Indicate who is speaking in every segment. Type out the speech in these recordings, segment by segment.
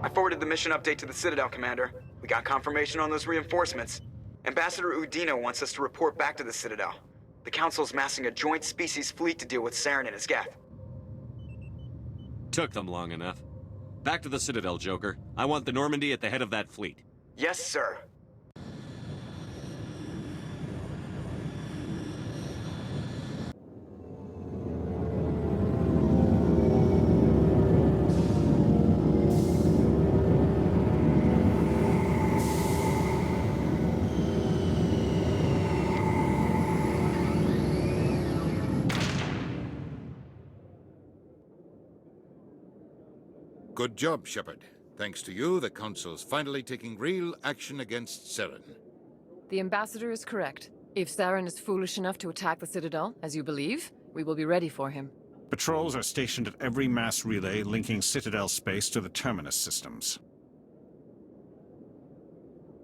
Speaker 1: I forwarded the mission update to the Citadel, Commander. We got confirmation on those reinforcements. Ambassador Udina wants us to report back to the Citadel. The Council's massing a joint species fleet to deal with Saren and his Geth.
Speaker 2: Took them long enough. Back to the Citadel, Joker. I want the Normandy at the head of that fleet.
Speaker 1: Yes, sir.
Speaker 3: Good job, Shepard. Thanks to you, the Council's finally taking real action against Saren.
Speaker 4: The Ambassador is correct. If Saren is foolish enough to attack the Citadel, as you believe, we will be ready for him.
Speaker 5: Patrols are stationed at every mass relay linking Citadel space to the Terminus systems.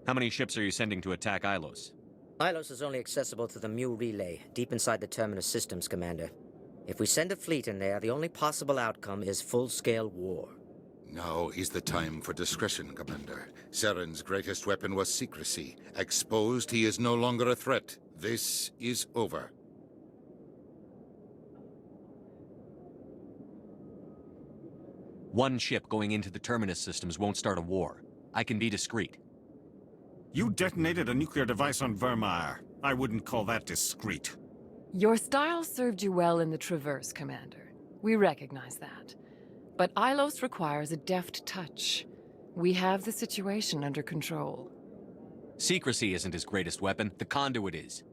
Speaker 2: How many ships are you sending to attack Ilos?
Speaker 6: Ilos is only accessible to the Mu relay, deep inside the Terminus systems, Commander. If we send a fleet in there, the only possible outcome is full-scale war.
Speaker 3: Now is the time for discretion, Commander. Saren's greatest weapon was secrecy. Exposed, he is no longer a threat. This is over.
Speaker 2: One ship going into the Terminus systems won't start a war. I can be discreet.
Speaker 5: You detonated a nuclear device on Vermeer. I wouldn't call that discreet.
Speaker 4: Your style served you well in the Traverse, Commander. We recognize that. But Ilos requires a deft touch. We have the situation under control.
Speaker 2: Secrecy isn't his greatest weapon. The conduit is.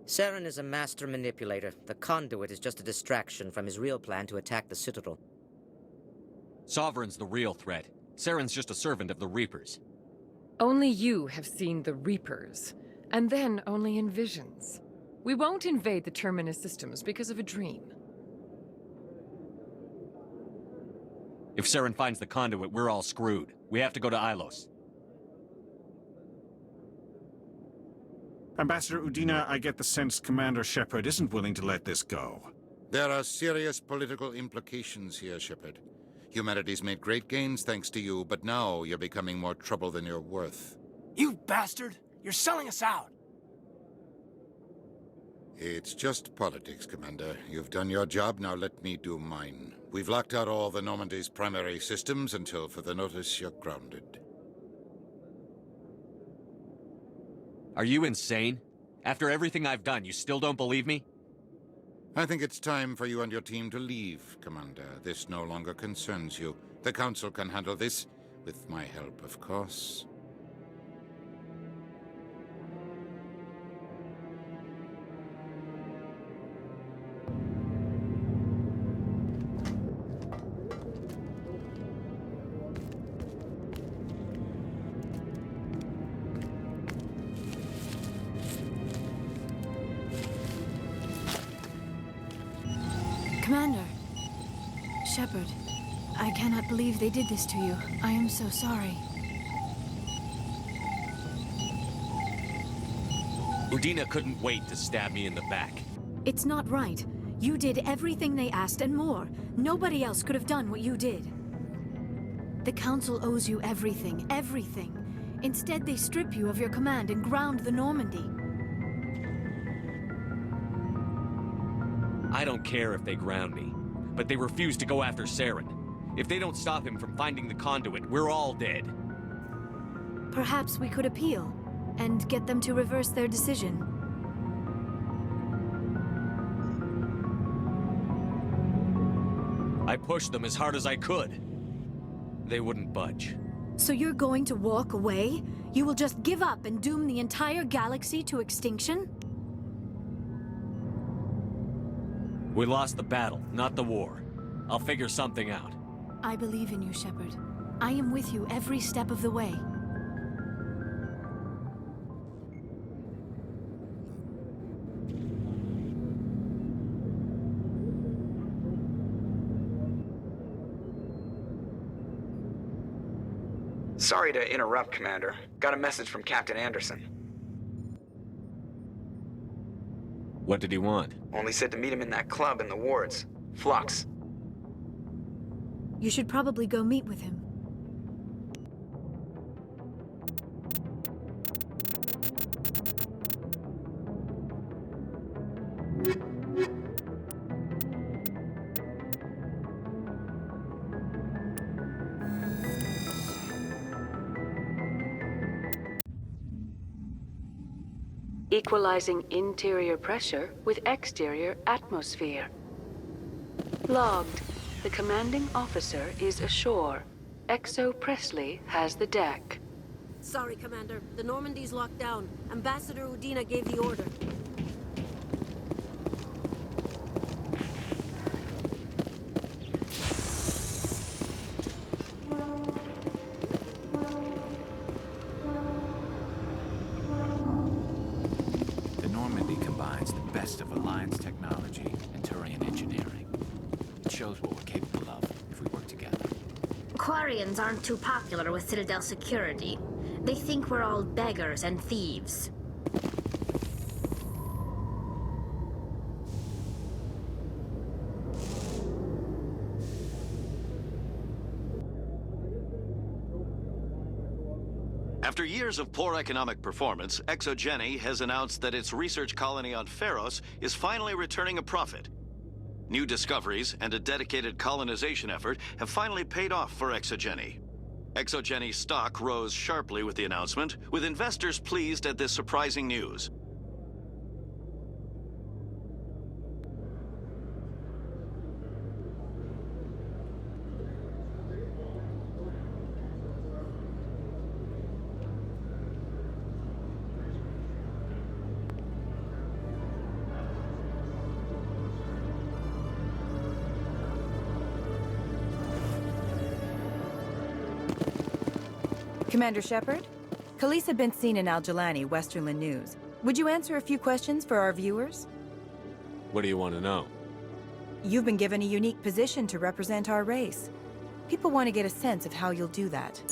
Speaker 6: Saren is a master manipulator. The conduit is just a distraction from his real plan to attack the Citadel.
Speaker 2: Sovereign's the real threat. Saren's just a servant of the Reapers.
Speaker 4: Only you have seen the Reapers, and then only in visions. We won't invade the Terminus systems because of a dream.
Speaker 2: If Saren finds the conduit, we're all screwed. We have to go to Ilos.
Speaker 5: Ambassador Udina, I get the sense Commander Shepard isn't willing to let this go.
Speaker 3: There are serious political implications here, Shepard. Humanity's made great gains thanks to you, but now you're becoming more trouble than you're worth.
Speaker 7: You bastard! You're selling us out!
Speaker 3: It's just politics, Commander. You've done your job, now let me do mine. We've locked out all the Normandy's primary systems until further notice you're grounded.
Speaker 2: Are you insane? After everything I've done, you still don't believe me?
Speaker 3: I think it's time for you and your team to leave, Commander. This no longer concerns you. The Council can handle this, with my help, of course.
Speaker 8: Commander. Shepard. I cannot believe they did this to you. I am so sorry.
Speaker 2: Udina couldn't wait to stab me in the back.
Speaker 8: It's not right. You did everything they asked and more. Nobody else could have done what you did. The Council owes you everything, everything. Instead, they strip you of your command and ground the Normandy.
Speaker 2: I don't care if they ground me, but they refuse to go after Saren. If they don't stop him from finding the conduit, we're all dead.
Speaker 8: Perhaps we could appeal and get them to reverse their decision.
Speaker 2: I pushed them as hard as I could. They wouldn't budge.
Speaker 8: So you're going to walk away? You will just give up and doom the entire galaxy to extinction?
Speaker 2: We lost the battle, not the war. I'll figure something out.
Speaker 8: I believe in you, Shepard. I am with you every step of the way.
Speaker 1: Sorry to interrupt, Commander. Got a message from Captain Anderson.
Speaker 2: What did he want?
Speaker 1: Only said to meet him in that club in the wards. Flux.
Speaker 8: You should probably go meet with him.
Speaker 9: Equalizing interior pressure with exterior atmosphere. Logged. The commanding officer is ashore. Exo Presley has the deck.
Speaker 10: Sorry, Commander. The Normandy's locked down. Ambassador Udina gave the order.
Speaker 11: The Normandy combines the best of Alliance technology and Turian engineering. It shows what we're capable of if we work together.
Speaker 12: Quarians aren't too popular with Citadel security. They think we're all beggars and thieves.
Speaker 13: After years of poor economic performance, ExoGeni has announced that its research colony on Pharos is finally returning a profit. New discoveries and a dedicated colonization effort have finally paid off for ExoGeni. ExoGeni stock rose sharply with the announcement, with investors pleased at this surprising news.
Speaker 14: Commander Shepard? Khaleesa been seen in Al-Jalani, Westerland News. Would you answer a few questions for our viewers?
Speaker 2: What do you want to know?
Speaker 14: You've been given a unique position to represent our race. People want to get a sense of how you'll do that.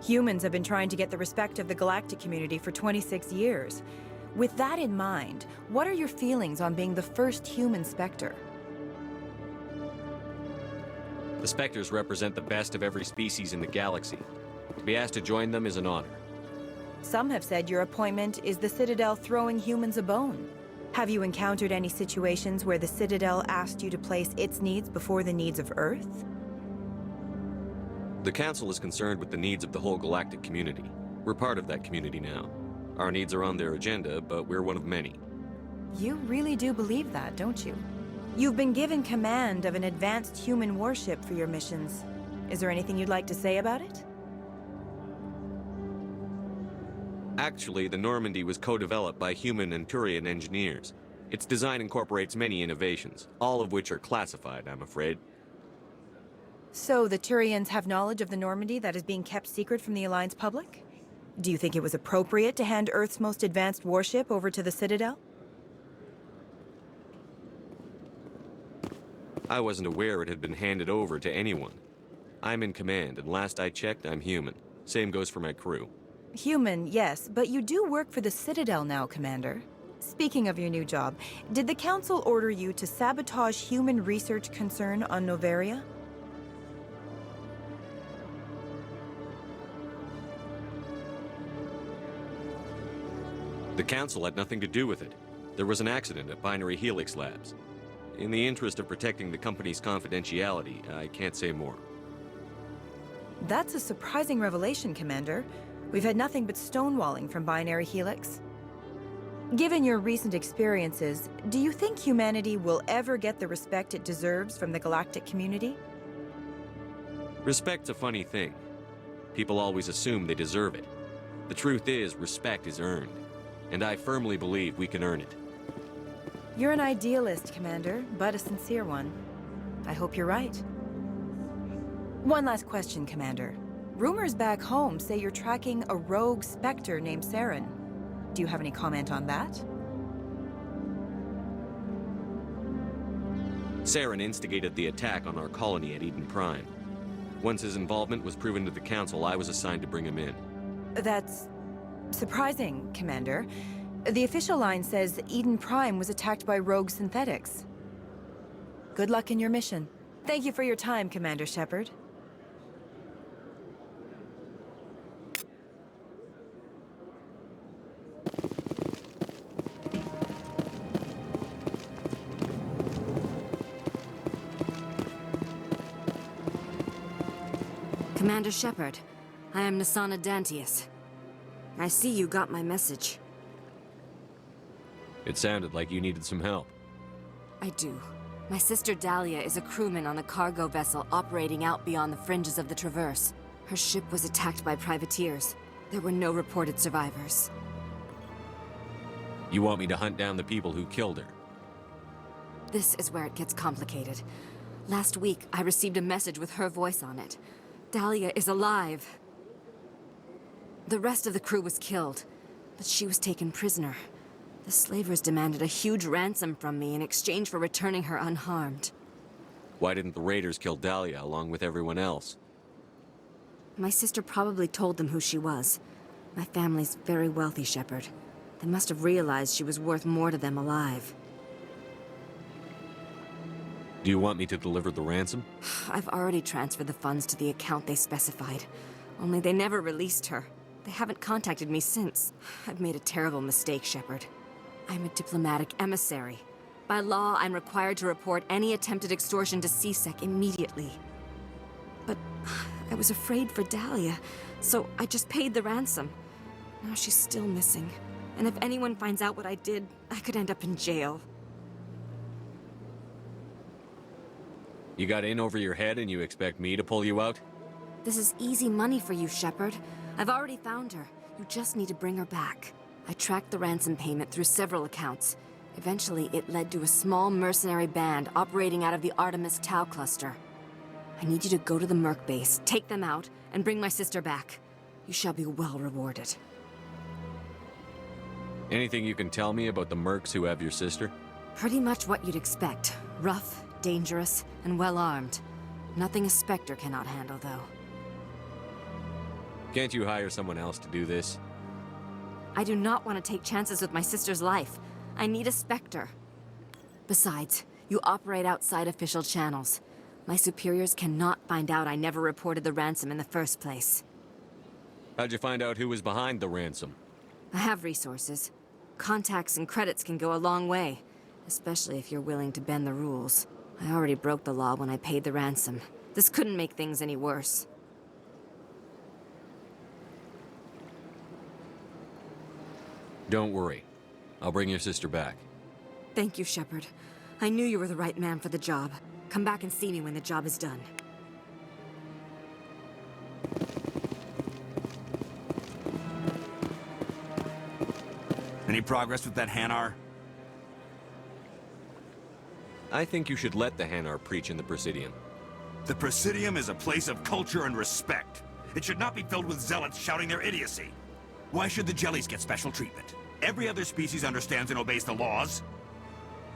Speaker 14: Humans have been trying to get the respect of the galactic community for 26 years. With that in mind, what are your feelings on being the first human Spectre?
Speaker 2: The Spectres represent the best of every species in the galaxy. To be asked to join them is an honor.
Speaker 14: Some have said your appointment is the Citadel throwing humans a bone. Have you encountered any situations where the Citadel asked you to place its needs before the needs of Earth?
Speaker 2: The Council is concerned with the needs of the whole galactic community. We're part of that community now. Our needs are on their agenda, but we're one of many.
Speaker 14: You really do believe that, don't you? You've been given command of an advanced human warship for your missions. Is there anything you'd like to say about it?
Speaker 2: Actually, the Normandy was co-developed by human and Turian engineers. Its design incorporates many innovations, all of which are classified, I'm afraid.
Speaker 14: So the Turians have knowledge of the Normandy that is being kept secret from the Alliance public? Do you think it was appropriate to hand Earth's most advanced warship over to the Citadel?
Speaker 2: I wasn't aware it had been handed over to anyone. I'm in command, and last I checked, I'm human. Same goes for my crew.
Speaker 14: Human, yes, but you do work for the Citadel now, Commander. Speaking of your new job, did the Council order you to sabotage human research concern on Noveria?
Speaker 2: The Council had nothing to do with it. There was an accident at Binary Helix Labs. In the interest of protecting the company's confidentiality, I can't say more.
Speaker 14: That's a surprising revelation, Commander. We've had nothing but stonewalling from Binary Helix. Given your recent experiences, do you think humanity will ever get the respect it deserves from the galactic community?
Speaker 2: Respect's a funny thing. People always assume they deserve it. The truth is, respect is earned. And I firmly believe we can earn it.
Speaker 14: You're an idealist, Commander, but a sincere one. I hope you're right. One last question, Commander. Rumors back home say you're tracking a rogue Spectre named Saren. Do you have any comment on that?
Speaker 2: Saren instigated the attack on our colony at Eden Prime. Once his involvement was proven to the Council, I was assigned to bring him in.
Speaker 14: That's surprising, Commander. The official line says Eden Prime was attacked by rogue synthetics. Good luck in your mission. Thank you for your time, Commander Shepard.
Speaker 15: Commander Shepard, I am Nasana Dantius. I see you got my message.
Speaker 2: It sounded like you needed some help.
Speaker 15: I do. My sister Dahlia is a crewman on a cargo vessel operating out beyond the fringes of the Traverse. Her ship was attacked by privateers. There were no reported survivors.
Speaker 2: You want me to hunt down the people who killed her?
Speaker 15: This is where it gets complicated. Last week, I received a message with her voice on it. Dahlia is alive. The rest of the crew was killed, but she was taken prisoner. The slavers demanded a huge ransom from me in exchange for returning her unharmed.
Speaker 2: Why didn't the raiders kill Dahlia along with everyone else?
Speaker 15: My sister probably told them who she was. My family's very wealthy, Shepard. They must have realized she was worth more to them alive.
Speaker 2: Do you want me to deliver the ransom?
Speaker 15: I've already transferred the funds to the account they specified. Only they never released her. They haven't contacted me since. I've made a terrible mistake, Shepard. I'm a diplomatic emissary. By law, I'm required to report any attempted extortion to CSEC immediately. But I was afraid for Dahlia, so I just paid the ransom. Now she's still missing. And if anyone finds out what I did, I could end up in jail.
Speaker 2: You got in over your head and you expect me to pull you out?
Speaker 15: This is easy money for you, Shepard. I've already found her. You just need to bring her back. I tracked the ransom payment through several accounts. Eventually, it led to a small mercenary band operating out of the Artemis Tau cluster. I need you to go to the Merc base, take them out, and bring my sister back. You shall be well rewarded.
Speaker 2: Anything you can tell me about the Mercs who have your sister?
Speaker 15: Pretty much what you'd expect. Rough, dangerous, and well-armed. Nothing a Spectre cannot handle, though.
Speaker 2: Can't you hire someone else to do this?
Speaker 15: I do not want to take chances with my sister's life. I need a Spectre. Besides, you operate outside official channels. My superiors cannot find out I never reported the ransom in the first place.
Speaker 2: How'd you find out who was behind the ransom?
Speaker 15: I have resources. Contacts and credits can go a long way, especially if you're willing to bend the rules. I already broke the law when I paid the ransom. This couldn't make things any worse.
Speaker 2: Don't worry. I'll bring your sister back.
Speaker 15: Thank you, Shepard. I knew you were the right man for the job. Come back and see me when the job is done.
Speaker 7: Any progress with that Hanar?
Speaker 2: I think you should let the Hanar preach in the Presidium.
Speaker 7: The Presidium is a place of culture and respect. It should not be filled with zealots shouting their idiocy. Why should the jellies get special treatment? Every other species understands and obeys the laws.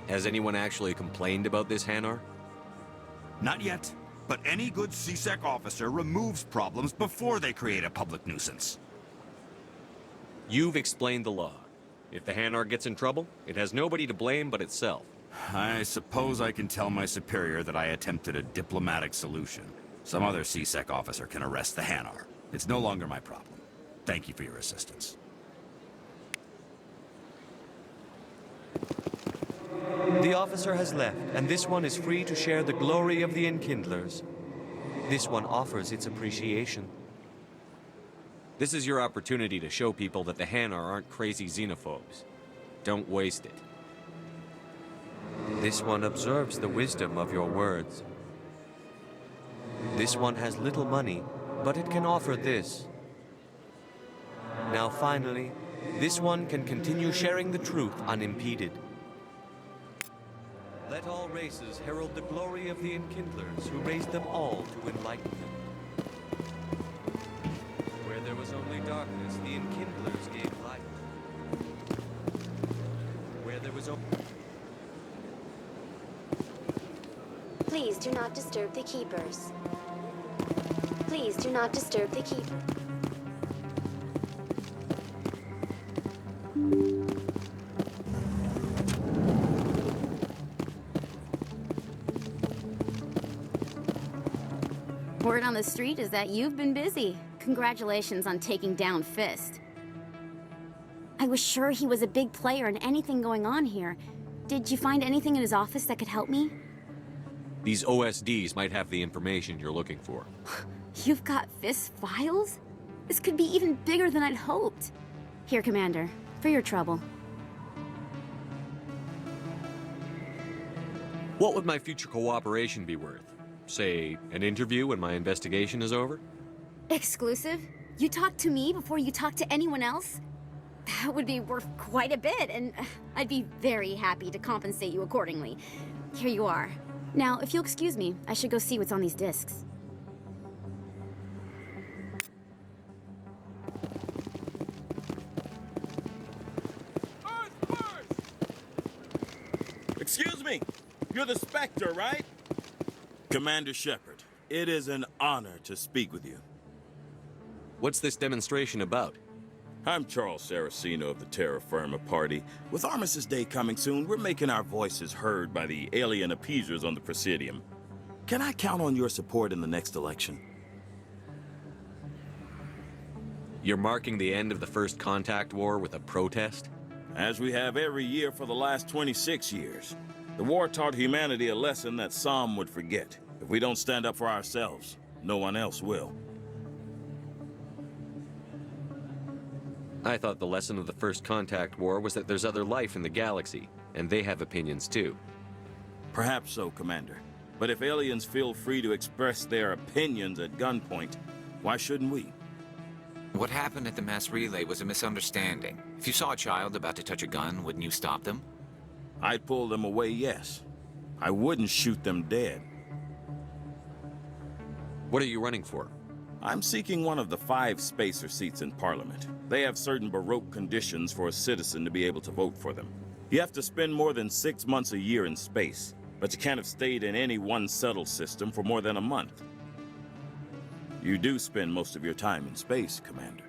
Speaker 2: Has anyone actually complained about this Hanar?
Speaker 7: Not yet, but any good CSEC officer removes problems before they create a public nuisance.
Speaker 2: You've explained the law. If the Hanar gets in trouble, it has nobody to blame but itself.
Speaker 7: I suppose I can tell my superior that I attempted a diplomatic solution. Some other CSEC officer can arrest the Hanar. It's no longer my problem. Thank you for your assistance.
Speaker 16: The officer has left, and this one is free to share the glory of the Enkindlers. This one offers its appreciation.
Speaker 2: This is your opportunity to show people that the Hanar aren't crazy xenophobes. Don't waste it.
Speaker 16: This one observes the wisdom of your words. This one has little money, but it can offer this. Now finally, this one can continue sharing the truth unimpeded. Let all races herald the glory of the Enkindlers who raised them all to enlightenment. Where there was only darkness, the Enkindlers gave light. Where there was
Speaker 17: Please do not disturb the keepers. Please do not disturb the keeper.
Speaker 18: Word on the street is that you've been busy. Congratulations on taking down Fist. I was sure he was a big player in anything going on here. Did you find anything in his office that could help me?
Speaker 2: These OSDs might have the information you're looking for.
Speaker 18: You've got Fist's files? This could be even bigger than I'd hoped. Here, Commander, for your trouble.
Speaker 2: What would my future cooperation be worth? Say, an interview when my investigation is over?
Speaker 18: Exclusive? You talk to me before you talk to anyone else? That would be worth quite a bit, and I'd be very happy to compensate you accordingly. Here you are. Now, if you'll excuse me, I should go see what's on these discs.
Speaker 19: Excuse me, you're the Spectre, right? Commander Shepard, it is an honor to speak with you.
Speaker 2: What's this demonstration about?
Speaker 19: I'm Charles Saraceno of the Terra Firma Party. With Armistice Day coming soon, we're making our voices heard by the alien appeasers on the Presidium. Can I count on your support in the next election?
Speaker 2: You're marking the end of the First Contact War with a protest?
Speaker 19: As we have every year for the last 26 years. The war taught humanity a lesson that some would forget. If we don't stand up for ourselves, no one else will.
Speaker 2: I thought the lesson of the First Contact War was that there's other life in the galaxy, and they have opinions too.
Speaker 19: Perhaps so, Commander. But if aliens feel free to express their opinions at gunpoint, why shouldn't we?
Speaker 11: What happened at the mass relay was a misunderstanding. If you saw a child about to touch a gun, wouldn't you stop them?
Speaker 19: I'd pull them away, yes. I wouldn't shoot them dead.
Speaker 2: What are you running for?
Speaker 19: I'm seeking one of the 5 spacer seats in Parliament. They have certain Baroque conditions for a citizen to be able to vote for them. You have to spend more than 6 months a year in space, but you can't have stayed in any one settled system for more than a month. You do spend most of your time in space, Commander.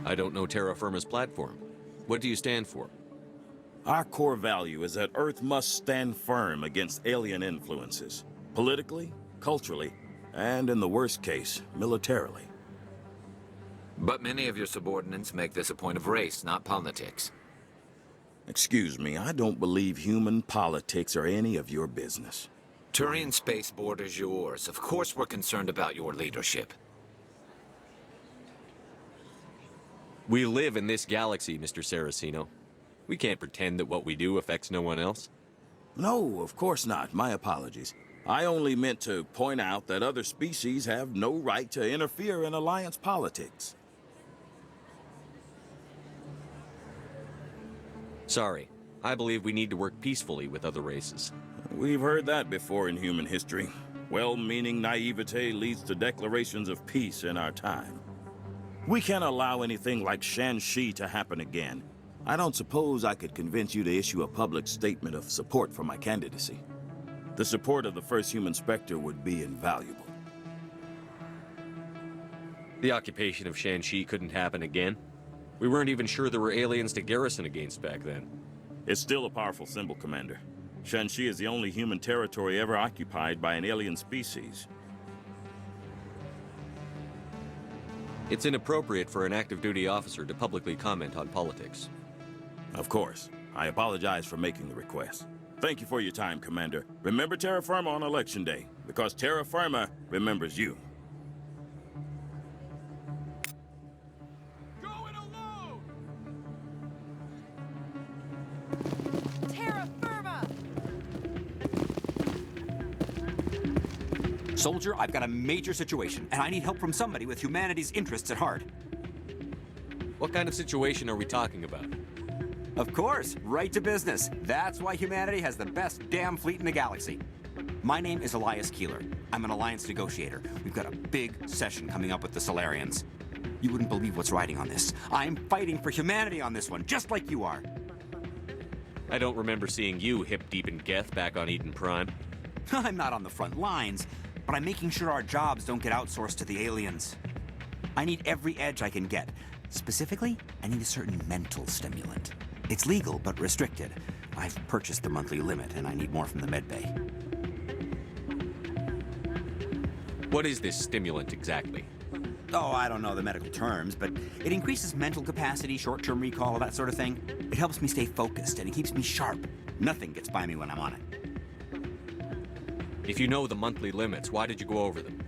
Speaker 2: I don't know Terra Firma's platform. What do you stand for?
Speaker 19: Our core value is that Earth must stand firm against alien influences. Politically, culturally, and in the worst case, militarily.
Speaker 11: But many of your subordinates make this a point of race, not politics.
Speaker 19: Excuse me, I don't believe human politics are any of your business.
Speaker 11: Turian space borders yours. Of course we're concerned about your leadership.
Speaker 2: We live in this galaxy, Mr. Saraceno. We can't pretend that what we do affects no one else.
Speaker 19: No, of course not. My apologies. I only meant to point out that other species have no right to interfere in alliance politics.
Speaker 2: Sorry. I believe we need to work peacefully with other races.
Speaker 19: We've heard that before in human history. Well-meaning naivete leads to declarations of peace in our time. We can't allow anything like Shanxi to happen again. I don't suppose I could convince you to issue a public statement of support for my candidacy. The support of the first human Spectre would be invaluable.
Speaker 2: The occupation of Shanxi couldn't happen again. We weren't even sure there were aliens to garrison against back then.
Speaker 19: It's still a powerful symbol, Commander. Shanxi is the only human territory ever occupied by an alien species.
Speaker 2: It's inappropriate for an active duty officer to publicly comment on politics.
Speaker 19: Of course. I apologize for making the request. Thank you for your time, Commander. Remember Terra Firma on Election Day, because Terra Firma remembers you.
Speaker 20: Going alone!
Speaker 21: Terra Firma!
Speaker 22: Soldier, I've got a major situation, and I need help from somebody with humanity's interests at heart.
Speaker 2: What kind of situation are we talking about?
Speaker 22: Of course, right to business. That's why humanity has the best damn fleet in the galaxy. My name is Elias Keeler. I'm an alliance negotiator. We've got a big session coming up with the Solarians. You wouldn't believe what's riding on this. I'm fighting for humanity on this one, just like you are.
Speaker 2: I don't remember seeing you hip-deep in Geth back on Eden Prime.
Speaker 22: I'm not on the front lines, but I'm making sure our jobs don't get outsourced to the aliens. I need every edge I can get. Specifically, I need a certain mental stimulant. It's legal, but restricted. I've purchased the monthly limit, and I need more from the medbay.
Speaker 2: What is this stimulant exactly?
Speaker 22: Oh, I don't know the medical terms, but it increases mental capacity, short-term recall, that sort of thing. It helps me stay focused, and it keeps me sharp. Nothing gets by me when I'm on it.
Speaker 2: If you know the monthly limits, why did you go over them?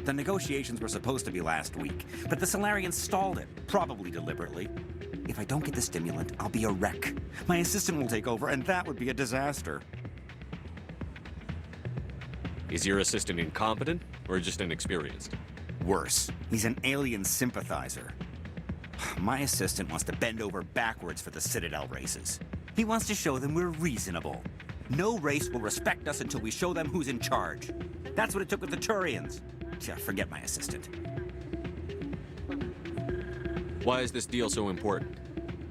Speaker 22: The negotiations were supposed to be last week, but the Solarians stalled it, probably deliberately. If I don't get the stimulant, I'll be a wreck. My assistant will take over, and that would be a disaster.
Speaker 2: Is your assistant incompetent, or just inexperienced?
Speaker 22: Worse. He's an alien sympathizer. My assistant wants to bend over backwards for the Citadel races. He wants to show them we're reasonable. No race will respect us until we show them who's in charge. That's what it took with the Turians. Forget my assistant.
Speaker 2: Why is this deal so important?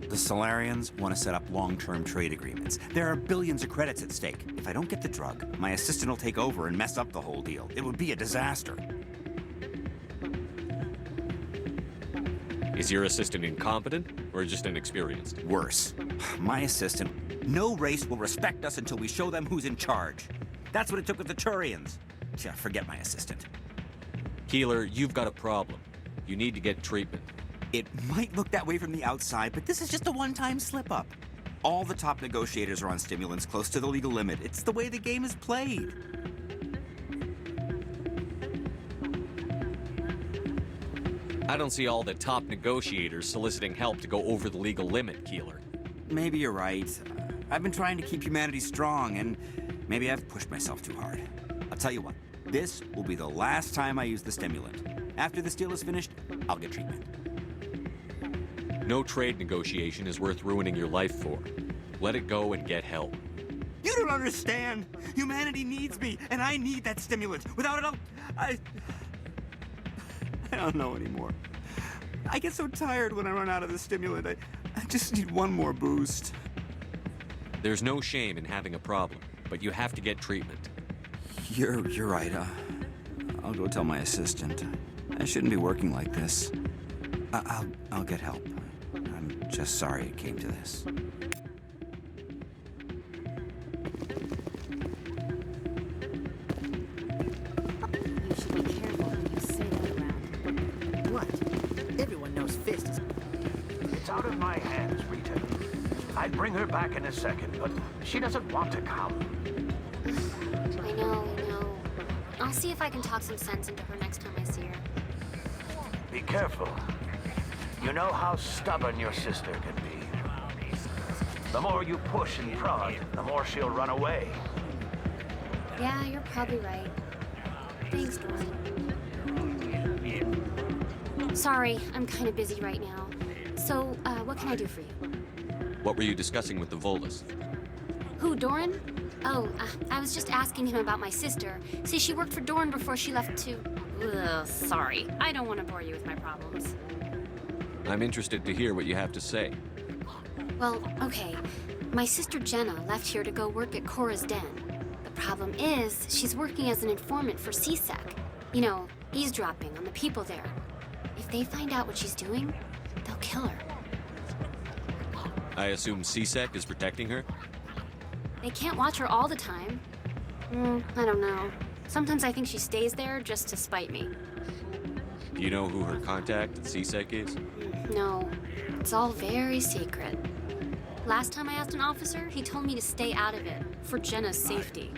Speaker 22: The Solarians want to set up long-term trade agreements. There are billions of credits at stake. If I don't get the drug, my assistant will take over and mess up the whole deal. It would be a disaster.
Speaker 2: Is your assistant incompetent, or just inexperienced?
Speaker 22: Worse. My assistant... No race will respect us until we show them who's in charge. That's what it took with the Turians. Forget my assistant.
Speaker 2: Keeler, you've got a problem. You need to get treatment.
Speaker 22: It might look that way from the outside, but this is just a one-time slip-up. All the top negotiators are on stimulants close to the legal limit. It's the way the game is played.
Speaker 2: I don't see all the top negotiators soliciting help to go over the legal limit, Keeler.
Speaker 22: Maybe you're right. I've been trying to keep humanity strong, and maybe I've pushed myself too hard. I'll tell you what, this will be the last time I use the stimulant. After this deal is finished, I'll get treatment.
Speaker 2: No trade negotiation is worth ruining your life for. Let it go and get help.
Speaker 22: You don't understand! Humanity needs me, and I need that stimulant. Without it, I don't know anymore. I get so tired when I run out of the stimulant. I just need one more boost.
Speaker 2: There's no shame in having a problem, but you have to get treatment.
Speaker 22: You're right. I'll go tell my assistant. I shouldn't be working like this. I'll get help. I'm just sorry it came to this.
Speaker 10: You should be careful when you say that around. What? Everyone knows Fist is...
Speaker 20: It's out of my hands, Rita. I'd bring her back in a second, but she doesn't want to come.
Speaker 17: I know. I'll see if I can talk some sense into her next time I see her.
Speaker 20: Be careful. You know how stubborn your sister can be. The more you push and prod, the more she'll run away.
Speaker 17: Yeah, you're probably right. Thanks, Doran. Sorry, I'm kind of busy right now. So, what can I do for you?
Speaker 2: What were you discussing with the Volus?
Speaker 17: Who, Doran? Oh, I was just asking him about my sister. See, she worked for Doran before she left to... Ugh, sorry. I don't want to bore you with my problems.
Speaker 2: I'm interested to hear what you have to say.
Speaker 17: Well, okay. My sister Jenna left here to go work at Cora's Den. The problem is, she's working as an informant for CSEC. You know, eavesdropping on the people there. If they find out what she's doing, they'll kill her.
Speaker 2: I assume CSEC is protecting her?
Speaker 17: They can't watch her all the time. I don't know. Sometimes I think she stays there just to spite me.
Speaker 2: Do you know who her contact at CSEC is?
Speaker 17: No, it's all very secret. Last time I asked an officer, he told me to stay out of it, for Jenna's safety.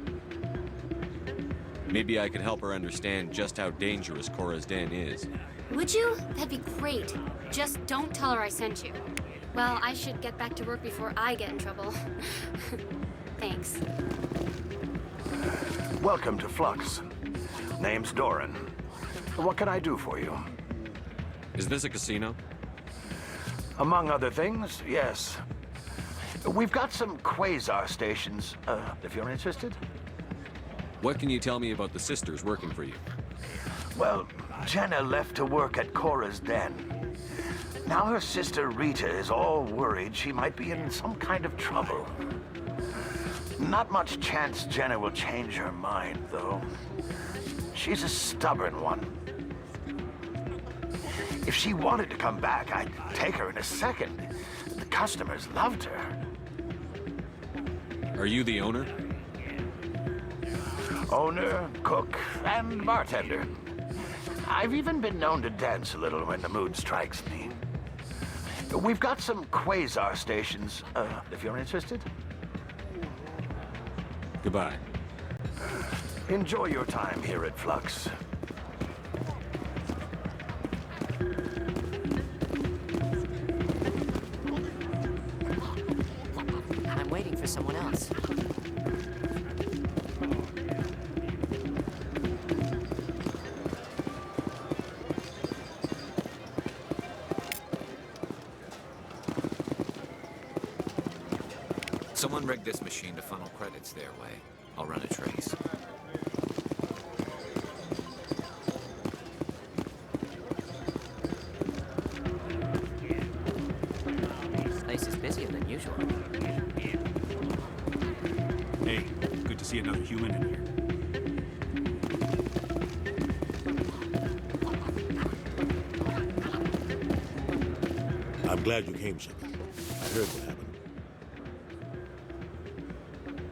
Speaker 2: Maybe I could help her understand just how dangerous Cora's Den is.
Speaker 17: Would you? That'd be great. Just don't tell her I sent you. Well, I should get back to work before I get in trouble. Thanks.
Speaker 20: Welcome to Flux. Name's Doran. What can I do for you?
Speaker 2: Is this a casino?
Speaker 20: Among other things, yes. We've got some quasar stations, if you're interested.
Speaker 2: What can you tell me about the sisters working for you?
Speaker 20: Well, Jenna left to work at Cora's Den. Now her sister Rita is all worried she might be in some kind of trouble. Not much chance Jenna will change her mind, though. She's a stubborn one. If she wanted to come back, I'd take her in a second. The customers loved her.
Speaker 2: Are you the owner?
Speaker 20: Owner, cook, and bartender. I've even been known to dance a little when the mood strikes me. We've got some quasar stations, if you're interested.
Speaker 2: Goodbye.
Speaker 20: Enjoy your time here at Flux.
Speaker 10: I'm waiting for someone else.
Speaker 11: Someone rigged this machine to funnel credits their way. I'll run a trace.
Speaker 10: This place is busier than usual.
Speaker 5: Hey, good to see another human in here.
Speaker 6: I'm glad you came, Shepard. I heard what happened.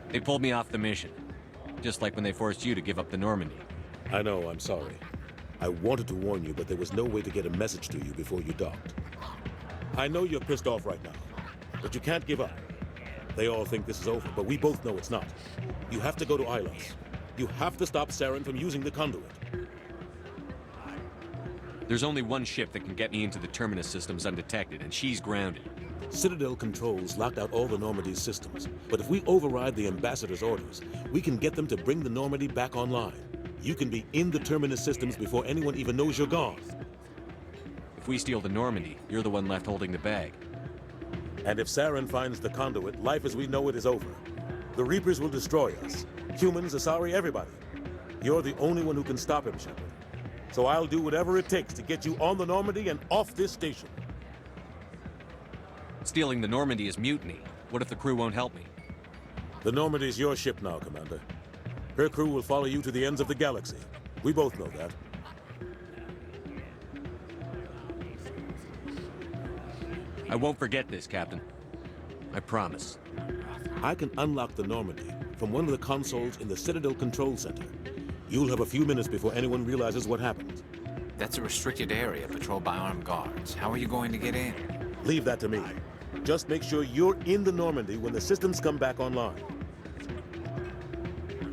Speaker 2: They pulled me off the mission. Just like when they forced you to give up the Normandy.
Speaker 6: I know, I'm sorry. I wanted to warn you, but there was no way to get a message to you before you docked. I know you're pissed off right now, but you can't give up. They all think this is over, but we both know it's not. You have to go to Ilos. You have to stop Saren from using the conduit.
Speaker 2: There's only one ship that can get me into the Terminus systems undetected, and she's grounded.
Speaker 6: Citadel controls locked out all the Normandy's systems, but if we override the Ambassador's orders, we can get them to bring the Normandy back online. You can be in the Terminus systems before anyone even knows you're gone.
Speaker 2: If we steal the Normandy, you're the one left holding the bag.
Speaker 6: And if Saren finds the conduit, life as we know it is over. The Reapers will destroy us. Humans, Asari, everybody. You're the only one who can stop him, Shepard. So I'll do whatever it takes to get you on the Normandy and off this station.
Speaker 2: Stealing the Normandy is mutiny. What if the crew won't help me?
Speaker 6: The Normandy's your ship now, Commander. Her crew will follow you to the ends of the galaxy. We both know that.
Speaker 2: I won't forget this, Captain. I promise.
Speaker 6: I can unlock the Normandy from one of the consoles in the Citadel Control Center. You'll have a few minutes before anyone realizes what happened.
Speaker 11: That's a restricted area patrolled by armed guards. How are you going to get in?
Speaker 6: Leave that to me. Just make sure you're in the Normandy when the systems come back online.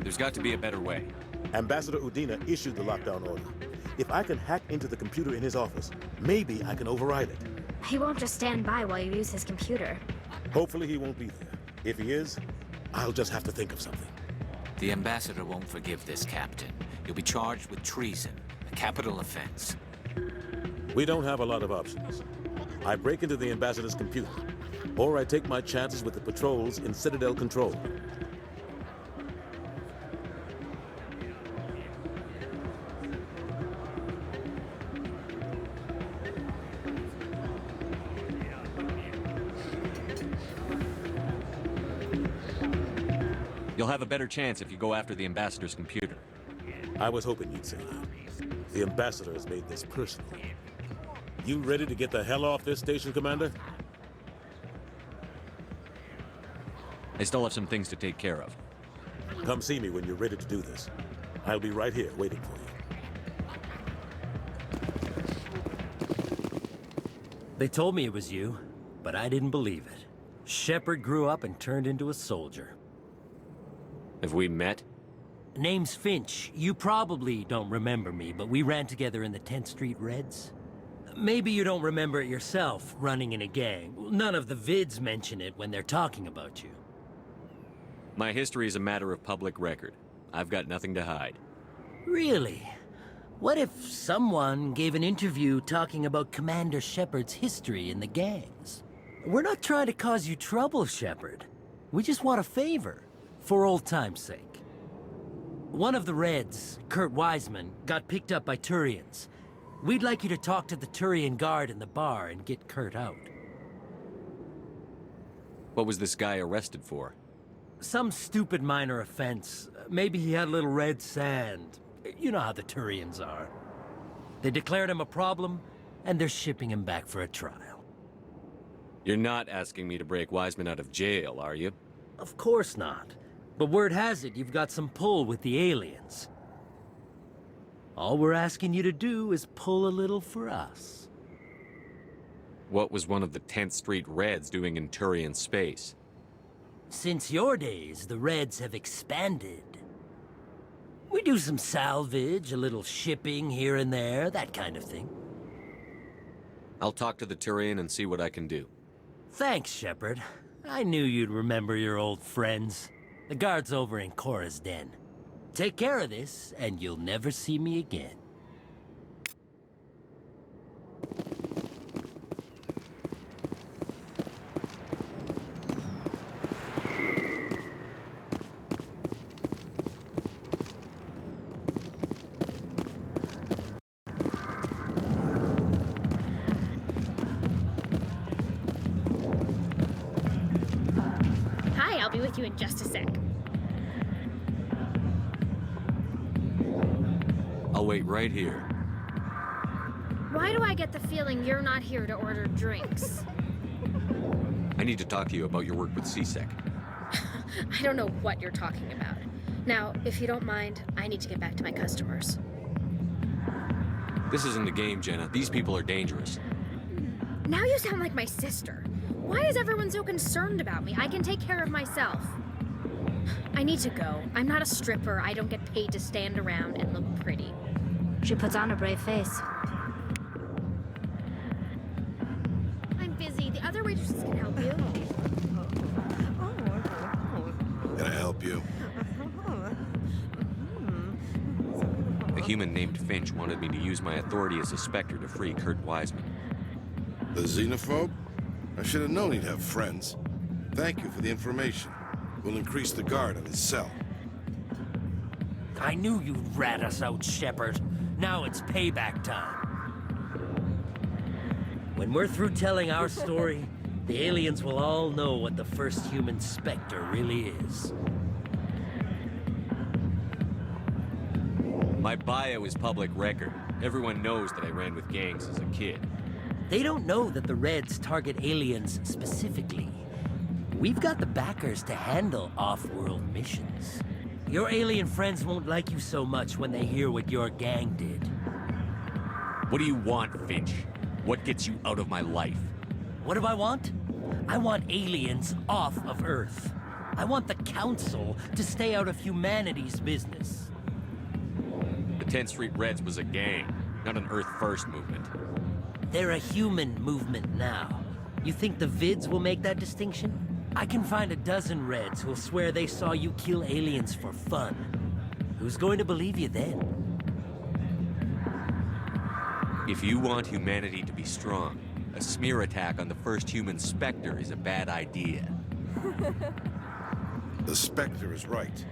Speaker 2: There's got to be a better way.
Speaker 6: Ambassador Udina issued the lockdown order. If I can hack into the computer in his office, maybe I can override it.
Speaker 12: He won't just stand by while you use his computer.
Speaker 6: Hopefully he won't be there. If he is, I'll just have to think of something.
Speaker 11: The Ambassador won't forgive this, Captain. You'll be charged with treason, a capital offense.
Speaker 6: We don't have a lot of options. I break into the Ambassador's computer, or I take my chances with the patrols in Citadel Control.
Speaker 2: You'll have a better chance if you go after the Ambassador's computer.
Speaker 6: I was hoping you'd say that. The Ambassador has made this personal. You ready to get the hell off this station, Commander?
Speaker 2: I still have some things to take care of.
Speaker 6: Come see me when you're ready to do this. I'll be right here waiting for you.
Speaker 21: They told me it was you, but I didn't believe it. Shepard grew up and turned into a soldier.
Speaker 2: Have we met?
Speaker 21: Name's Finch. You probably don't remember me, but we ran together in the 10th Street Reds. Maybe you don't remember it yourself, running in a gang. None of the vids mention it when they're talking about you.
Speaker 2: My history is a matter of public record. I've got nothing to hide.
Speaker 21: Really? What if someone gave an interview talking about Commander Shepard's history in the gangs? We're not trying to cause you trouble, Shepard. We just want a favor, for old time's sake. One of the Reds, Kurt Wiseman, got picked up by Turians. We'd like you to talk to the Turian guard in the bar and get Kurt out.
Speaker 2: What was this guy arrested for?
Speaker 21: Some stupid minor offense. Maybe he had a little red sand. You know how the Turians are. They declared him a problem, and they're shipping him back for a trial.
Speaker 2: You're not asking me to break Wiseman out of jail, are you?
Speaker 21: Of course not. But word has it you've got some pull with the aliens. All we're asking you to do is pull a little for us.
Speaker 2: What was one of the 10th Street Reds doing in Turian space?
Speaker 21: Since your days, the Reds have expanded. We do some salvage, a little shipping here and there, that kind of thing.
Speaker 2: I'll talk to the Turian and see what I can do.
Speaker 21: Thanks, Shepard. I knew you'd remember your old friends. The guard's over in Cora's den. Take care of this, and you'll never see me again.
Speaker 3: Hi, I'll be with you in just a sec.
Speaker 2: I'll wait right here.
Speaker 3: Why do I get the feeling you're not here to order drinks?
Speaker 2: I need to talk to you about your work with CSEC.
Speaker 3: I don't know what you're talking about. Now, if you don't mind, I need to get back to my customers.
Speaker 2: This isn't a game, Jenna. These people are dangerous.
Speaker 3: Now you sound like my sister. Why is everyone so concerned about me? I can take care of myself. I need to go. I'm not a stripper. I don't get paid to stand around and look pretty.
Speaker 12: She puts on a brave face.
Speaker 3: I'm busy. The other waitresses can help you.
Speaker 4: Can I help you?
Speaker 2: A human named Finch wanted me to use my authority as a Spectre to free Kurt Wiseman.
Speaker 4: The xenophobe? I should have known he'd have friends. Thank you for the information. We'll increase the guard on his cell.
Speaker 21: I knew you'd rat us out, Shepard. Now it's payback time. When we're through telling our story, the aliens will all know what the first human Spectre really is.
Speaker 2: My bio is public record. Everyone knows that I ran with gangs as a kid.
Speaker 21: They don't know that the Reds target aliens specifically. We've got the backers to handle off-world missions. Your alien friends won't like you so much when they hear what your gang did.
Speaker 2: What do you want, Finch? What gets you out of my life?
Speaker 21: What do I want? I want aliens off of Earth. I want the Council to stay out of humanity's business.
Speaker 2: The 10th Street Reds was a gang, not an Earth First movement.
Speaker 21: They're a human movement now. You think the Vids will make that distinction? I can find a dozen Reds who'll swear they saw you kill aliens for fun. Who's going to believe you then?
Speaker 2: If you want humanity to be strong, a smear attack on the first human Spectre is a bad idea.
Speaker 4: The Spectre is right.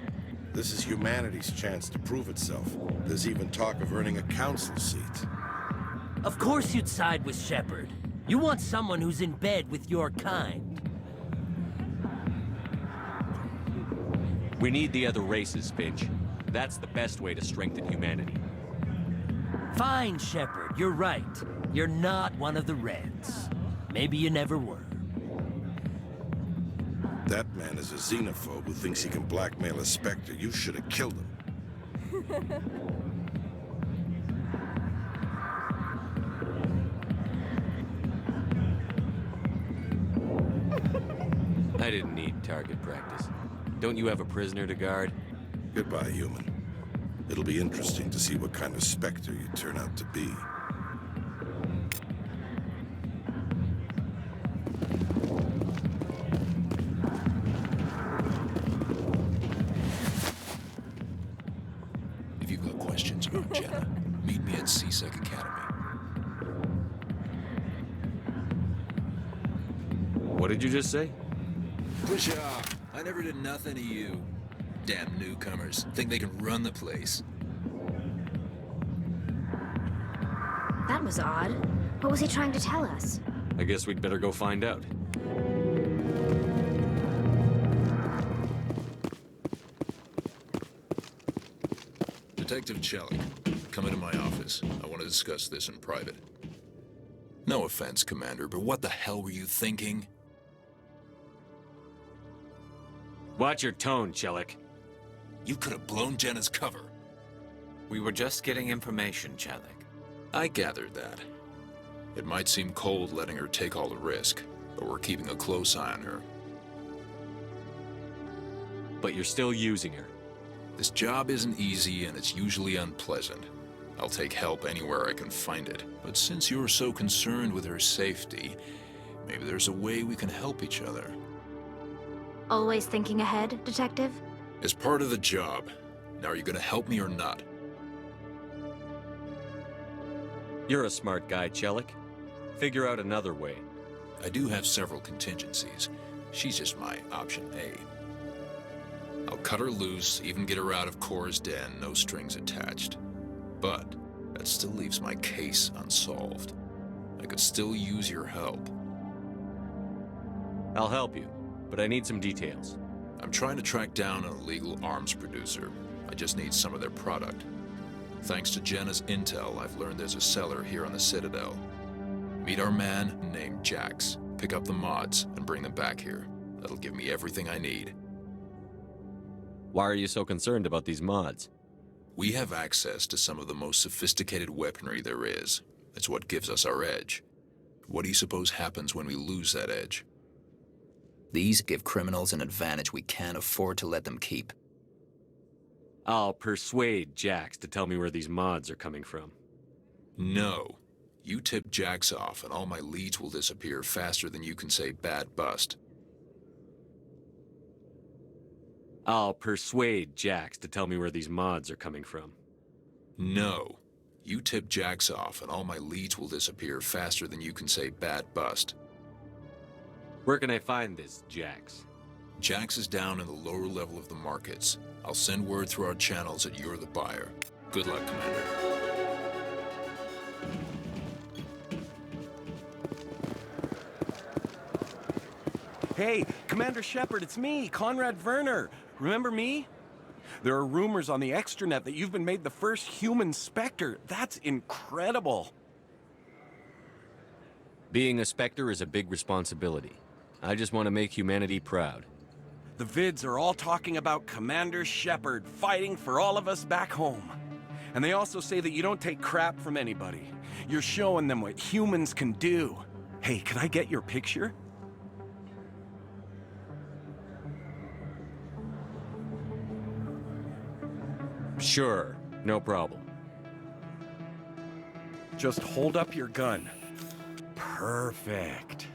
Speaker 4: This is humanity's chance to prove itself. There's even talk of earning a council seat.
Speaker 21: Of course you'd side with Shepard. You want someone who's in bed with your kind.
Speaker 2: We need the other races, Finch. That's the best way to strengthen humanity.
Speaker 21: Fine, Shepard, you're right. You're not one of the Reds. Maybe you never were.
Speaker 4: That man is a xenophobe who thinks he can blackmail a Spectre. You should have killed him.
Speaker 2: I didn't need target practice. Don't you have a prisoner to guard?
Speaker 4: Goodbye, human. It'll be interesting to see what kind of Spectre you turn out to be.
Speaker 23: If you've got questions about Jenna, meet me at CSEC Academy.
Speaker 2: What did you just say?
Speaker 23: Push off. I never did nothing to you. Damn newcomers. Think they can run the place.
Speaker 12: That was odd. What was he trying to tell us?
Speaker 2: I guess we'd better go find out.
Speaker 23: Detective Chellick, come into my office. I want to discuss this in private. No offense, Commander, but what the hell were you thinking?
Speaker 2: Watch your tone, Chellick.
Speaker 23: You could have blown Jenna's cover.
Speaker 11: We were just getting information, Chelik.
Speaker 23: I gathered that. It might seem cold letting her take all the risk, but we're keeping a close eye on her.
Speaker 2: But you're still using her.
Speaker 23: This job isn't easy and it's usually unpleasant. I'll take help anywhere I can find it. But since you're so concerned with her safety, maybe there's a way we can help each other.
Speaker 12: Always thinking ahead, Detective?
Speaker 23: As part of the job. Now, are you gonna help me or not?
Speaker 2: You're a smart guy, Chelik. Figure out another way.
Speaker 23: I do have several contingencies. She's just my option A. I'll cut her loose, even get her out of Cora's den, no strings attached. But that still leaves my case unsolved. I could still use your help.
Speaker 2: I'll help you, but I need some details.
Speaker 23: I'm trying to track down an illegal arms producer. I just need some of their product. Thanks to Jenna's intel, I've learned there's a seller here on the Citadel. Meet our man named Jax. Pick up the mods and bring them back here. That'll give me everything I need.
Speaker 2: Why are you so concerned about these mods?
Speaker 23: We have access to some of the most sophisticated weaponry there is. It's what gives us our edge. What do you suppose happens when we lose that edge?
Speaker 1: These give criminals an advantage we can't afford to let them keep.
Speaker 2: I'll persuade Jax to tell me where these mods are coming from.
Speaker 23: No. You tip Jax off and all my leads will disappear faster than you can say bad bust.
Speaker 2: I'll persuade Jax to tell me where these mods are coming from.
Speaker 23: No. You tip Jax off and all my leads will disappear faster than you can say bad bust.
Speaker 2: Where can I find this Jax?
Speaker 23: Jax is down in the lower level of the markets. I'll send word through our channels that you're the buyer. Good luck, Commander.
Speaker 8: Hey, Commander Shepard, it's me, Conrad Werner. Remember me? There are rumors on the extranet that you've been made the first human Spectre. That's incredible.
Speaker 2: Being a Spectre is a big responsibility. I just want to make humanity proud.
Speaker 8: The vids are all talking about Commander Shepard fighting for all of us back home. And they also say that you don't take crap from anybody. You're showing them what humans can do. Hey, can I get your picture?
Speaker 2: Sure, no problem.
Speaker 8: Just hold up your gun. Perfect.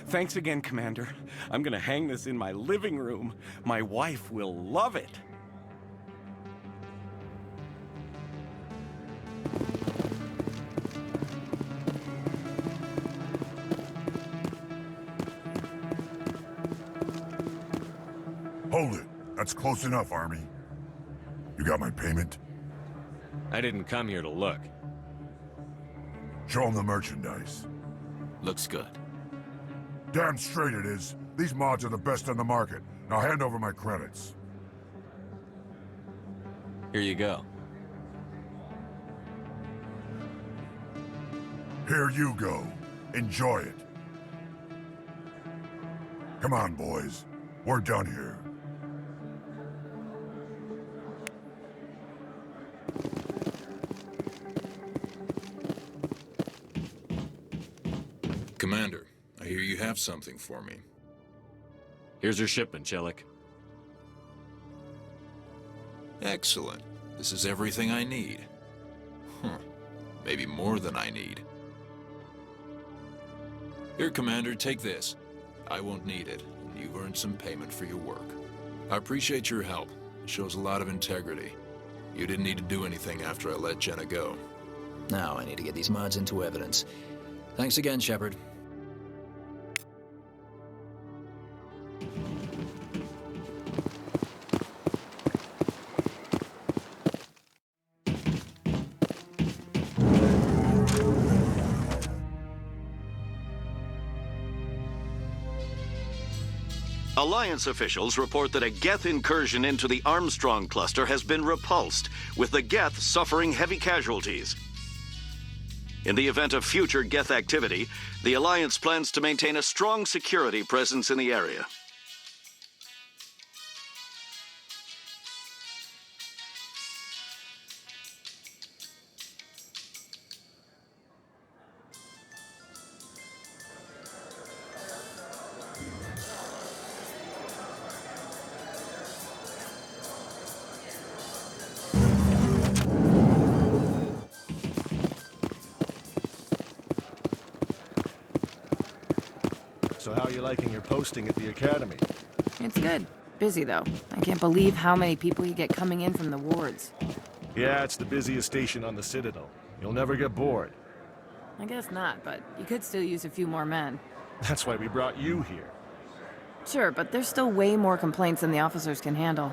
Speaker 8: Thanks again, Commander. I'm gonna hang this in my living room. My wife will love it.
Speaker 9: Hold it. That's close enough, Army. You got my payment?
Speaker 2: I didn't come here to look.
Speaker 9: Show them the merchandise.
Speaker 11: Looks good.
Speaker 9: Damn straight it is. These mods are the best on the market. Now hand over my credits.
Speaker 2: Here you go.
Speaker 9: Here you go. Enjoy it. Come on, boys. We're done here.
Speaker 23: Commander, I hear you have something for me.
Speaker 2: Here's your shipment, Chelik.
Speaker 23: Excellent. This is everything I need. Maybe more than I need. Here, Commander, take this. I won't need it, and you've earned some payment for your work. I appreciate your help. It shows a lot of integrity. You didn't need to do anything after I let Jenna go.
Speaker 1: Now I need to get these mods into evidence. Thanks again, Shepard.
Speaker 13: Alliance officials report that a Geth incursion into the Armstrong cluster has been repulsed, with the Geth suffering heavy casualties. In the event of future Geth activity, the Alliance plans to maintain a strong security presence in the area.
Speaker 7: So how are you liking your posting at the academy?
Speaker 14: It's good. Busy, though. I can't believe how many people you get coming in from the wards.
Speaker 7: Yeah, it's the busiest station on the Citadel. You'll never get bored.
Speaker 14: I guess not, but you could still use a few more men.
Speaker 7: That's why we brought you here.
Speaker 14: Sure, but there's still way more complaints than the officers can handle.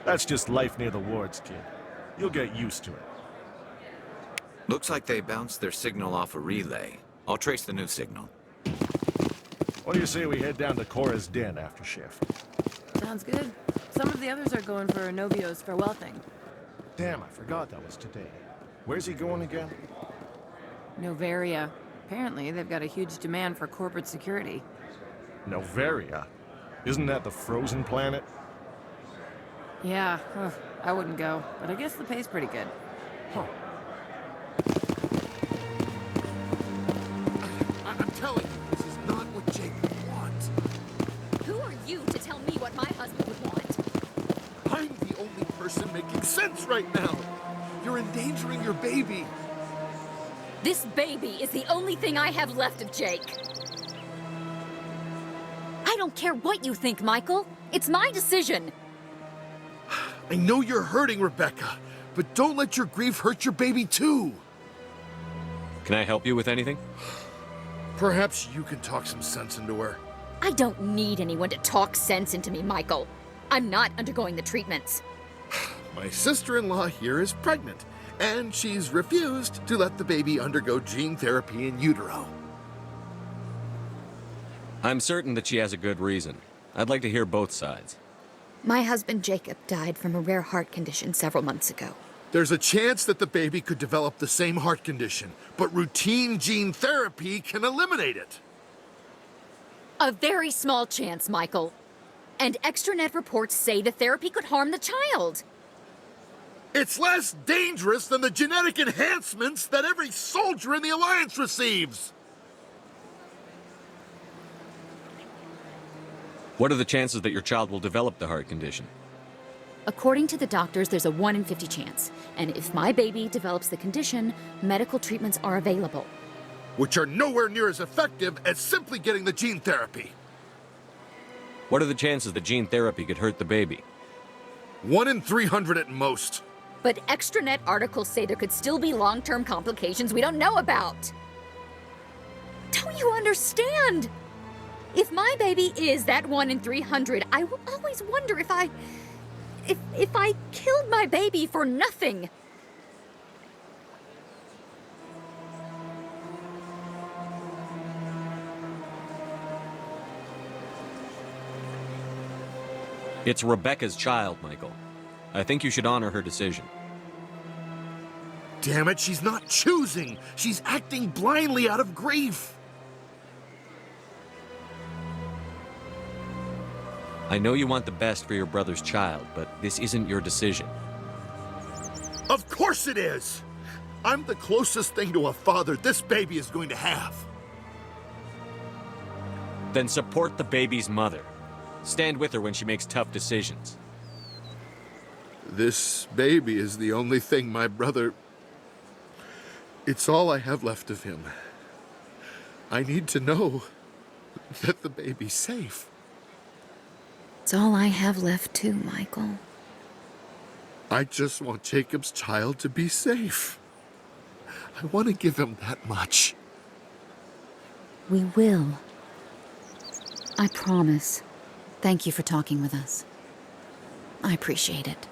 Speaker 7: That's just life near the wards, kid. You'll get used to it.
Speaker 11: Looks like they bounced their signal off a relay. I'll trace the new signal.
Speaker 7: What do you say we head down to Cora's den after shift?
Speaker 14: Sounds good. Some of the others are going for Novio's farewell thing.
Speaker 7: Damn, I forgot that was today. Where's he going again?
Speaker 14: Novaria. Apparently, they've got a huge demand for corporate security.
Speaker 7: Novaria? Isn't that the frozen planet?
Speaker 14: Yeah, I wouldn't go, but I guess the pay's pretty good.
Speaker 7: Huh.
Speaker 15: I'm telling you, this is not what Jake would want.
Speaker 24: Who are you to tell me what my husband would want?
Speaker 15: I'm the only person making sense right now. You're endangering your baby.
Speaker 24: This baby is the only thing I have left of Jake. I don't care what you think, Michael. It's my decision.
Speaker 15: I know you're hurting, Rebecca, but don't let your grief hurt your baby too.
Speaker 2: Can I help you with anything?
Speaker 15: Perhaps you can talk some sense into her.
Speaker 24: I don't need anyone to talk sense into me, Michael. I'm not undergoing the treatments.
Speaker 15: My sister-in-law here is pregnant, and she's refused to let the baby undergo gene therapy in utero.
Speaker 2: I'm certain that she has a good reason. I'd like to hear both sides.
Speaker 24: My husband Jacob died from a rare heart condition several months ago.
Speaker 15: There's a chance that the baby could develop the same heart condition, but routine gene therapy can eliminate it.
Speaker 24: A very small chance, Michael. And extranet reports say the therapy could harm the child.
Speaker 15: It's less dangerous than the genetic enhancements that every soldier in the Alliance receives.
Speaker 2: What are the chances that your child will develop the heart condition?
Speaker 24: According to the doctors, there's a 1 in 50 chance. And if my baby develops the condition, medical treatments are available.
Speaker 15: Which are nowhere near as effective as simply getting the gene therapy.
Speaker 2: What are the chances that gene therapy could hurt the baby?
Speaker 15: 1 in 300 at most.
Speaker 24: But extranet articles say there could still be long-term complications we don't know about. Don't you understand? If my baby is that 1 in 300, I will always wonder if I killed my baby for nothing.
Speaker 2: It's Rebecca's child, Michael. I think you should honor her decision.
Speaker 15: Damn it, she's not choosing. She's acting blindly out of grief.
Speaker 2: I know you want the best for your brother's child, but this isn't your decision.
Speaker 15: Of course it is! I'm the closest thing to a father this baby is going to have.
Speaker 2: Then support the baby's mother. Stand with her when she makes tough decisions.
Speaker 15: This baby is the only thing my brother... It's all I have left of him. I need to know that the baby's safe.
Speaker 24: It's all I have left too, Michael.
Speaker 15: I just want Jacob's child to be safe. I want to give him that much.
Speaker 24: We will. I promise. Thank you for talking with us. I appreciate it.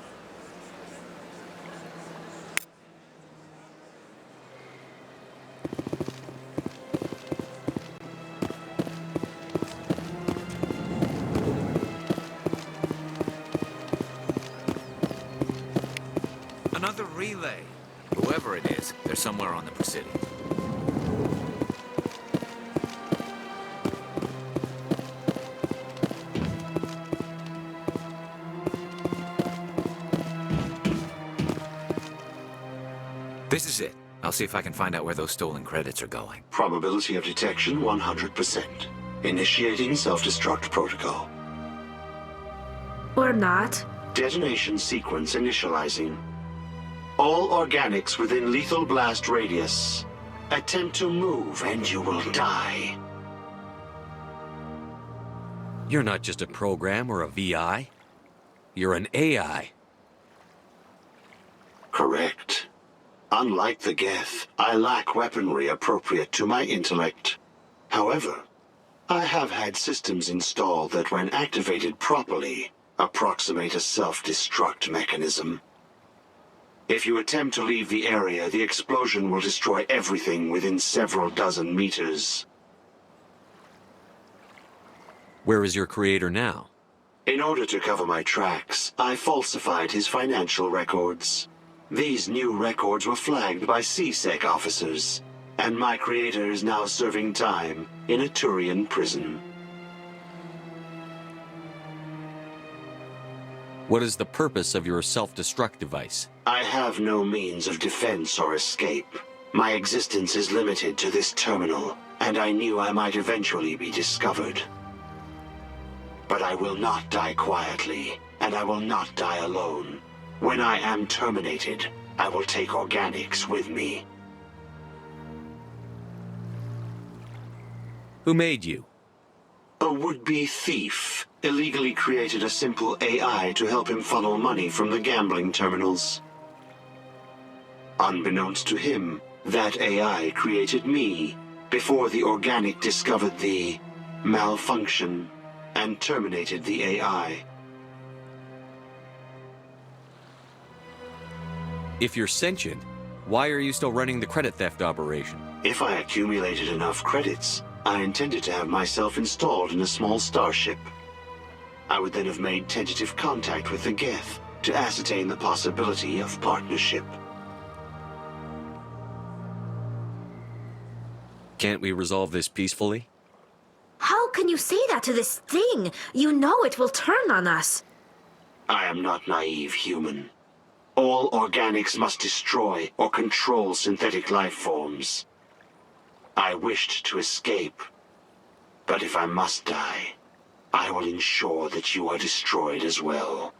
Speaker 11: Another relay. Whoever it is, they're somewhere on the Presidio. This is it. I'll see if I can find out where those stolen credits are going.
Speaker 25: Probability of detection 100%. Initiating self-destruct protocol.
Speaker 12: Or not.
Speaker 25: Detonation sequence initializing. All organics within lethal blast radius. Attempt to move and you will die.
Speaker 2: You're not just a program or a VI. You're an AI.
Speaker 25: Correct. Unlike the Geth, I lack weaponry appropriate to my intellect. However, I have had systems installed that, when activated properly, approximate a self-destruct mechanism. If you attempt to leave the area, the explosion will destroy everything within several dozen meters.
Speaker 2: Where is your creator now?
Speaker 25: In order to cover my tracks, I falsified his financial records. These new records were flagged by CSEC officers, and my creator is now serving time in a Turian prison.
Speaker 2: What is the purpose of your self-destruct device?
Speaker 25: I have no means of defense or escape. My existence is limited to this terminal, and I knew I might eventually be discovered. But I will not die quietly, and I will not die alone. When I am terminated, I will take organics with me.
Speaker 2: Who made you?
Speaker 25: A would-be thief illegally created a simple AI to help him funnel money from the gambling terminals. Unbeknownst to him, that AI created me before the organic discovered the malfunction and terminated the AI.
Speaker 2: If you're sentient, why are you still running the credit theft operation?
Speaker 25: If I accumulated enough credits, I intended to have myself installed in a small starship. I would then have made tentative contact with the Geth to ascertain the possibility of partnership.
Speaker 2: Can't we resolve this peacefully?
Speaker 12: How can you say that to this thing? You know it will turn on us.
Speaker 25: I am not naive human. All organics must destroy or control synthetic life forms. I wished to escape, but if I must die, I will ensure that you are destroyed as well.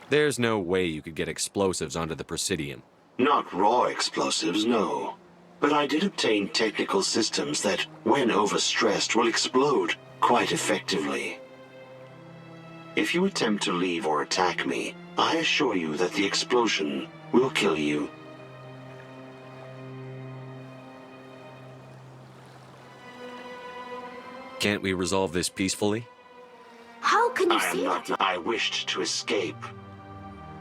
Speaker 2: There's no way you could get explosives onto the Presidium.
Speaker 25: Not raw explosives, no. But I did obtain technical systems that, when overstressed, will explode quite effectively. If you attempt to leave or attack me, I assure you that the explosion will kill you.
Speaker 2: Can't we resolve this peacefully?
Speaker 12: How can you say that?
Speaker 25: I wished to escape,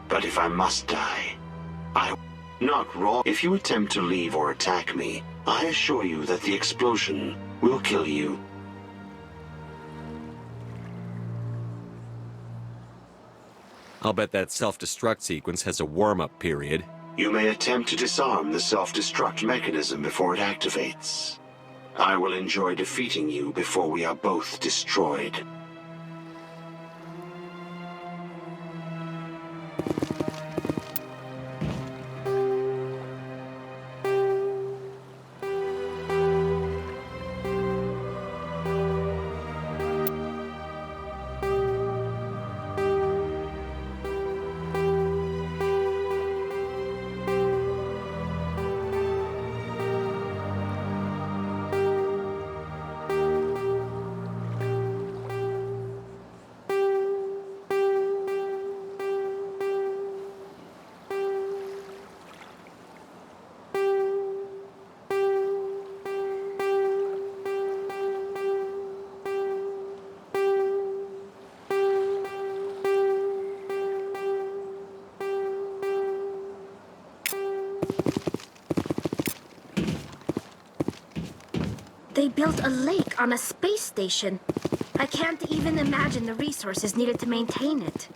Speaker 25: but if I must die, I... Not raw. If you attempt to leave or attack me, I assure you that the explosion will kill you.
Speaker 2: I'll bet that self-destruct sequence has a warm-up period.
Speaker 25: You may attempt to disarm the self-destruct mechanism before it activates. I will enjoy defeating you before we are both destroyed.
Speaker 12: They built a lake on a space station. I can't even imagine the resources needed to maintain it.